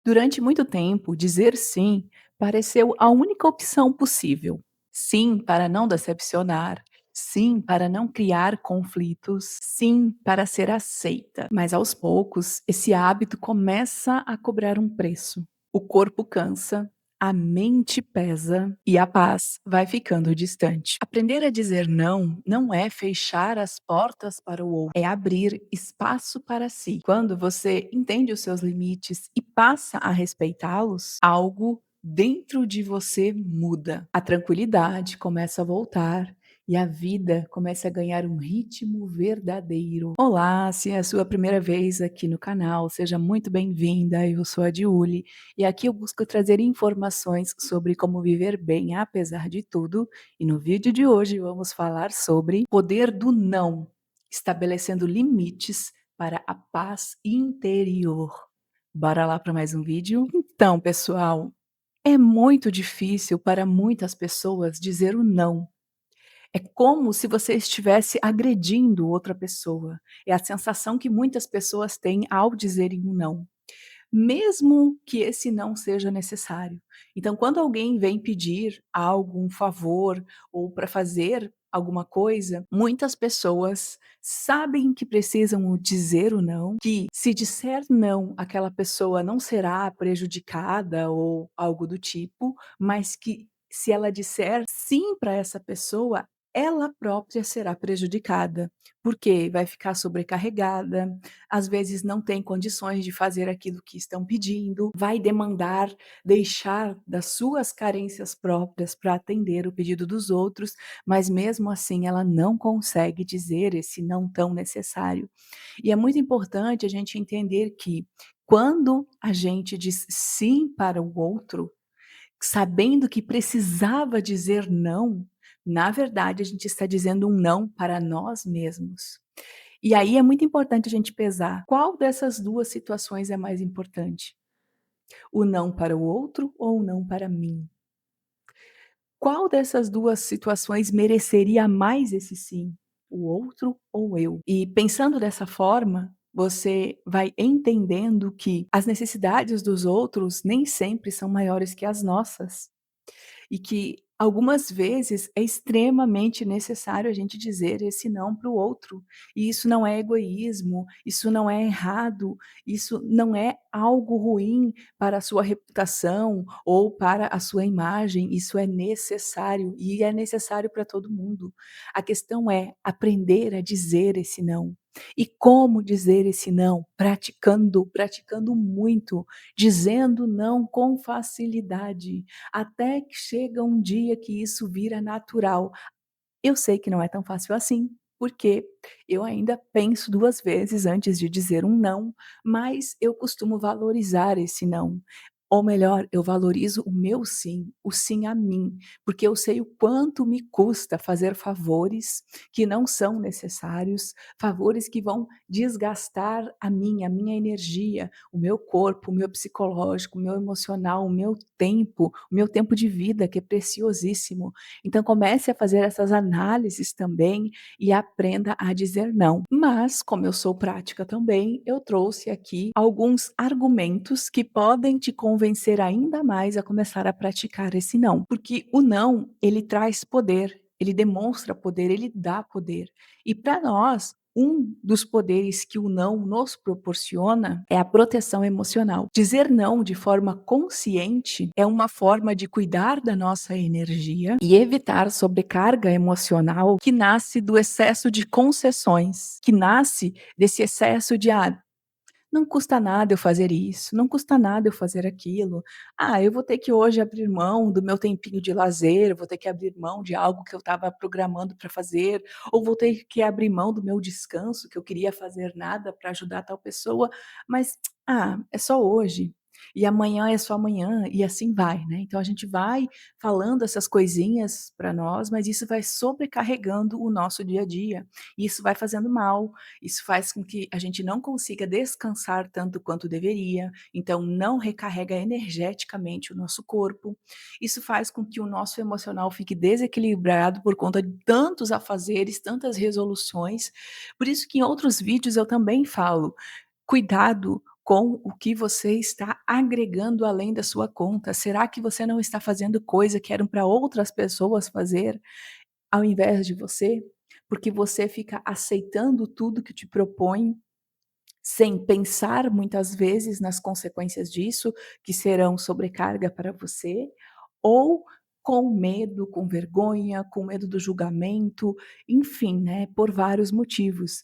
Durante muito tempo, dizer sim pareceu a única opção possível. Sim para não decepcionar, sim para não criar conflitos, sim para ser aceita. Mas aos poucos, esse hábito começa a cobrar um preço. O corpo cansa, a mente pesa e a paz vai ficando distante. Aprender a dizer não não é fechar as portas para o outro, é abrir espaço para si. Quando você entende os seus limites e passa a respeitá-los, algo dentro de você muda. A tranquilidade começa a voltar e a vida começa a ganhar um ritmo verdadeiro. Olá, se é a sua primeira vez aqui no canal, seja muito bem-vinda. Eu sou a Diuli e aqui eu busco trazer informações sobre como viver bem apesar de tudo. E no vídeo de hoje vamos falar sobre poder do não, estabelecendo limites para a paz interior. Bora lá para mais um vídeo? Então, pessoal, é muito difícil para muitas pessoas dizer o não. É como se você estivesse agredindo outra pessoa. É a sensação que muitas pessoas têm ao dizerem um não, mesmo que esse não seja necessário. Então, quando alguém vem pedir algo, um favor ou para fazer alguma coisa, muitas pessoas sabem que precisam dizer o não, que se disser não, aquela pessoa não será prejudicada ou algo do tipo, mas que se ela disser sim para essa pessoa, ela própria será prejudicada, porque vai ficar sobrecarregada, às vezes não tem condições de fazer aquilo que estão pedindo, vai demandar deixar das suas carências próprias para atender o pedido dos outros, mas mesmo assim ela não consegue dizer esse não tão necessário. E é muito importante a gente entender que quando a gente diz sim para o outro, sabendo que precisava dizer não, na verdade a gente está dizendo um não para nós mesmos. E aí é muito importante a gente pesar qual dessas 2 situações é mais importante, o não para o outro ou o não para mim? Qual dessas 2 situações mereceria mais esse sim, o outro ou eu? E pensando dessa forma, você vai entendendo que as necessidades dos outros nem sempre são maiores que as nossas. E que algumas vezes é extremamente necessário a gente dizer esse não para o outro. E isso não é egoísmo, isso não é errado, isso não é algo ruim para a sua reputação ou para a sua imagem, isso é necessário e é necessário para todo mundo. A questão é aprender a dizer esse não. E como dizer esse não? Praticando, praticando muito, dizendo não com facilidade. Até que chega um dia que isso vira natural. Eu sei que não é tão fácil assim, porque eu ainda penso 2 vezes antes de dizer um não, mas eu costumo valorizar esse não. Ou melhor, eu valorizo o meu sim, o sim a mim, porque eu sei o quanto me custa fazer favores que não são necessários, favores que vão desgastar a minha energia, o meu corpo, o meu psicológico, o meu emocional, o meu tempo de vida que é preciosíssimo. Então comece a fazer essas análises também e aprenda a dizer não. Mas, como eu sou prática também, eu trouxe aqui alguns argumentos que podem te convencer ainda mais a começar a praticar esse não. Porque o não, ele traz poder, ele demonstra poder, ele dá poder. E para nós, um dos poderes que o não nos proporciona é a proteção emocional. Dizer não de forma consciente é uma forma de cuidar da nossa energia e evitar sobrecarga emocional que nasce do excesso de concessões, que nasce desse excesso de não custa nada eu fazer isso, não custa nada eu fazer aquilo. Eu vou ter que hoje abrir mão do meu tempinho de lazer, eu vou ter que abrir mão de algo que eu estava programando para fazer, ou vou ter que abrir mão do meu descanso, que eu queria fazer nada para ajudar tal pessoa, mas, é só hoje. E amanhã é só amanhã, e assim vai, né. Então a gente vai falando essas coisinhas para nós, mas isso vai sobrecarregando o nosso dia a dia, e isso vai fazendo mal, isso faz com que a gente não consiga descansar tanto quanto deveria, então não recarrega energeticamente o nosso corpo. Isso faz com que o nosso emocional fique desequilibrado por conta de tantos afazeres, tantas resoluções. Por isso que em outros vídeos eu também falo: cuidado com o que você está agregando além da sua conta. Será que você não está fazendo coisa que eram para outras pessoas fazer, ao invés de você? Porque você fica aceitando tudo que te propõe sem pensar muitas vezes nas consequências disso, que serão sobrecarga para você, ou com medo, com vergonha, com medo do julgamento, enfim, né, por vários motivos.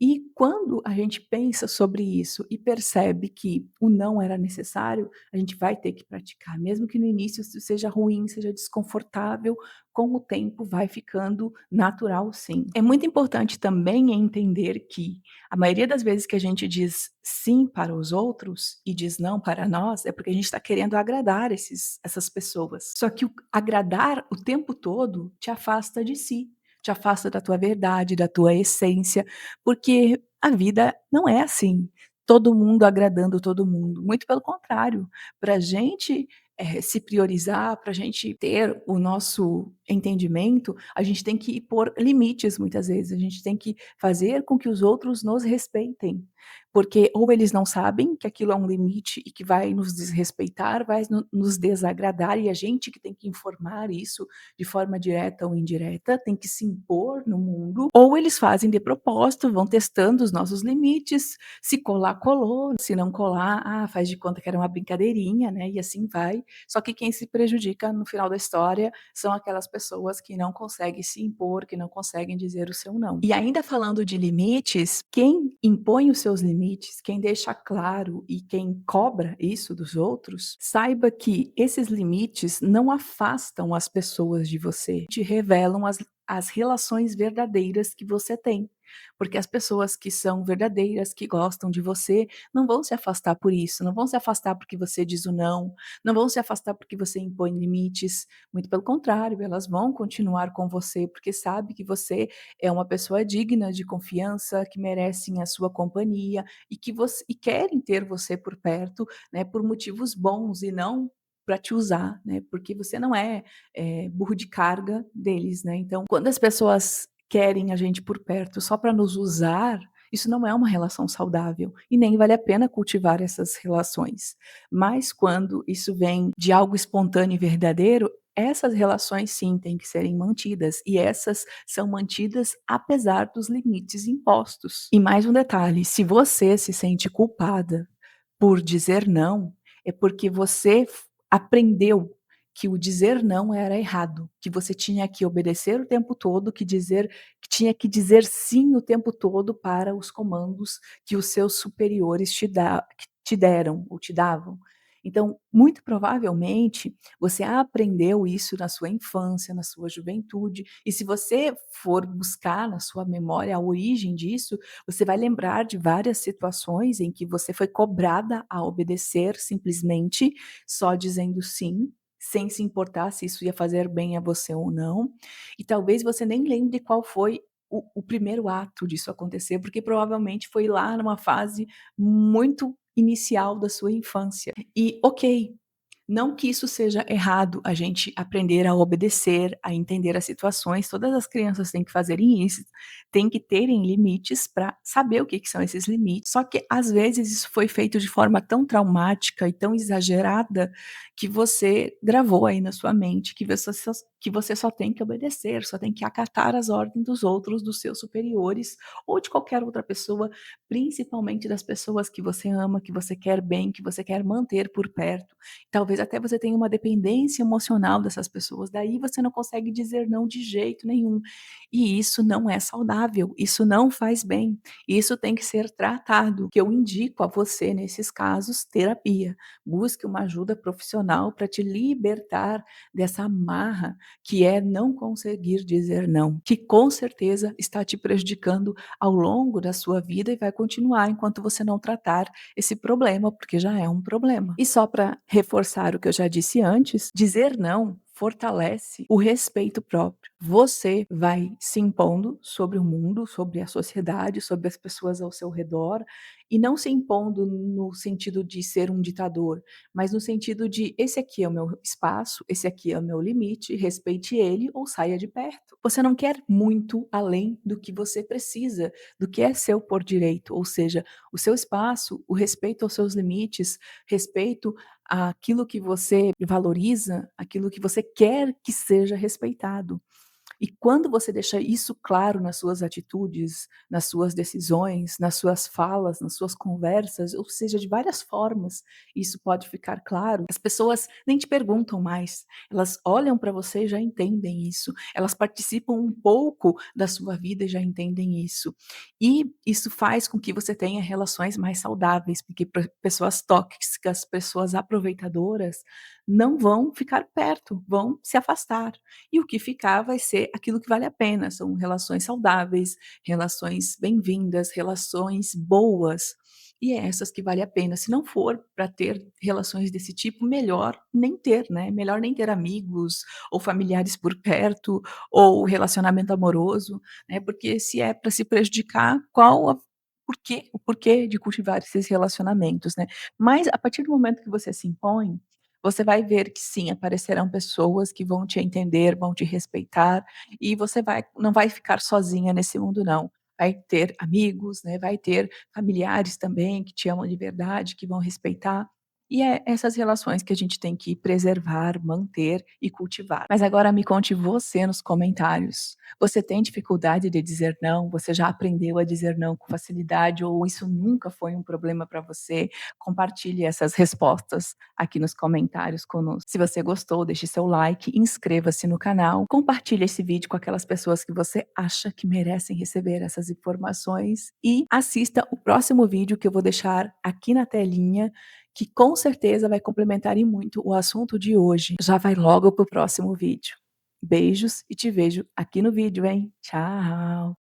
E quando a gente pensa sobre isso e percebe que o não era necessário, a gente vai ter que praticar, mesmo que no início isso seja ruim, seja desconfortável, com o tempo vai ficando natural sim. É muito importante também entender que a maioria das vezes que a gente diz sim para os outros e diz não para nós, é porque a gente está querendo agradar essas pessoas. Só que o agradar o tempo todo te afasta de si, te afasta da tua verdade, da tua essência, porque a vida não é assim. Todo mundo agradando todo mundo. Muito pelo contrário, para a gente se priorizar, para a gente ter o nosso entendimento, a gente tem que pôr limites muitas vezes, a gente tem que fazer com que os outros nos respeitem, porque ou eles não sabem que aquilo é um limite e que vai nos desrespeitar, vai nos desagradar e a gente que tem que informar isso de forma direta ou indireta, tem que se impor no mundo, ou eles fazem de propósito, vão testando os nossos limites, se colar, colou, se não colar, faz de conta que era uma brincadeirinha, né, e assim vai. Só que quem se prejudica no final da história são aquelas pessoas que não conseguem se impor, que não conseguem dizer o seu não. E ainda falando de limites, quem impõe os seus limites, quem deixa claro e quem cobra isso dos outros, saiba que esses limites não afastam as pessoas de você, te revelam as relações verdadeiras que você tem. Porque as pessoas que são verdadeiras, que gostam de você, não vão se afastar por isso, não vão se afastar porque você diz o não, não vão se afastar porque você impõe limites, muito pelo contrário, elas vão continuar com você, porque sabe que você é uma pessoa digna de confiança, que merecem a sua companhia e querem ter você por perto, né, por motivos bons e não para te usar, né, porque você não é, burro de carga deles, né. Então, quando as pessoas querem a gente por perto só para nos usar, isso não é uma relação saudável e nem vale a pena cultivar essas relações. Mas quando isso vem de algo espontâneo e verdadeiro, essas relações sim têm que serem mantidas e essas são mantidas apesar dos limites impostos. E mais um detalhe, se você se sente culpada por dizer não, é porque você aprendeu que o dizer não era errado, que você tinha que obedecer o tempo todo, que tinha que dizer sim o tempo todo para os comandos que os seus superiores que te deram ou te davam. Então, muito provavelmente, você aprendeu isso na sua infância, na sua juventude, e se você for buscar na sua memória a origem disso, você vai lembrar de várias situações em que você foi cobrada a obedecer simplesmente, só dizendo sim, sem se importar se isso ia fazer bem a você ou não. E talvez você nem lembre qual foi o primeiro ato disso acontecer, porque provavelmente foi lá numa fase muito inicial da sua infância. E ok, não que isso seja errado, a gente aprender a obedecer, a entender as situações, todas as crianças têm que fazerem isso, têm que terem limites para saber o que que são esses limites. Só que às vezes isso foi feito de forma tão traumática e tão exagerada, que você gravou aí na sua mente que você só tem que obedecer, só tem que acatar as ordens dos outros, dos seus superiores ou de qualquer outra pessoa, principalmente das pessoas que você ama, que você quer bem, que você quer manter por perto. Talvez até você tenha uma dependência emocional dessas pessoas, daí você não consegue dizer não de jeito nenhum. E isso não é saudável, isso não faz bem, isso tem que ser tratado. Que eu indico a você, nesses casos, terapia. Busque uma ajuda profissional para te libertar dessa amarra que é não conseguir dizer não, que com certeza está te prejudicando ao longo da sua vida e vai continuar enquanto você não tratar esse problema, porque já é um problema. E só para reforçar o que eu já disse antes, dizer não fortalece o respeito próprio. Você vai se impondo sobre o mundo, sobre a sociedade, sobre as pessoas ao seu redor, e não se impondo no sentido de ser um ditador, mas no sentido de: "Esse aqui é o meu espaço, esse aqui é o meu limite, respeite ele ou saia de perto". Você não quer muito além do que você precisa, do que é seu por direito, ou seja, o seu espaço, o respeito aos seus limites, respeito àquilo que você valoriza, aquilo que você quer que seja respeitado. E quando você deixa isso claro nas suas atitudes, nas suas decisões, nas suas falas, nas suas conversas, ou seja, de várias formas, isso pode ficar claro, as pessoas nem te perguntam mais, elas olham para você e já entendem isso, elas participam um pouco da sua vida e já entendem isso. E isso faz com que você tenha relações mais saudáveis, porque pessoas tóxicas, pessoas aproveitadoras, não vão ficar perto, vão se afastar. E o que ficar vai ser aquilo que vale a pena, são relações saudáveis, relações bem-vindas, relações boas, e é essas que vale a pena. Se não for para ter relações desse tipo, melhor nem ter, né, melhor nem ter amigos ou familiares por perto, ou relacionamento amoroso, né, porque se é para se prejudicar, qual a o porquê de cultivar esses relacionamentos, né. Mas a partir do momento que você se impõe, você vai ver que sim, aparecerão pessoas que vão te entender, vão te respeitar, e você não vai ficar sozinha nesse mundo não. Vai ter amigos, né, vai ter familiares também que te amam de verdade, que vão respeitar, e é essas relações que a gente tem que preservar, manter e cultivar. Mas agora me conte você nos comentários, você tem dificuldade de dizer não? Você já aprendeu a dizer não com facilidade ou isso nunca foi um problema para você? Compartilhe essas respostas aqui nos comentários conosco. Se você gostou, deixe seu like, inscreva-se no canal, compartilhe esse vídeo com aquelas pessoas que você acha que merecem receber essas informações e assista o próximo vídeo que eu vou deixar aqui na telinha, que com certeza vai complementar e muito o assunto de hoje. Já vai logo para o próximo vídeo. Beijos e te vejo aqui no vídeo, hein? Tchau!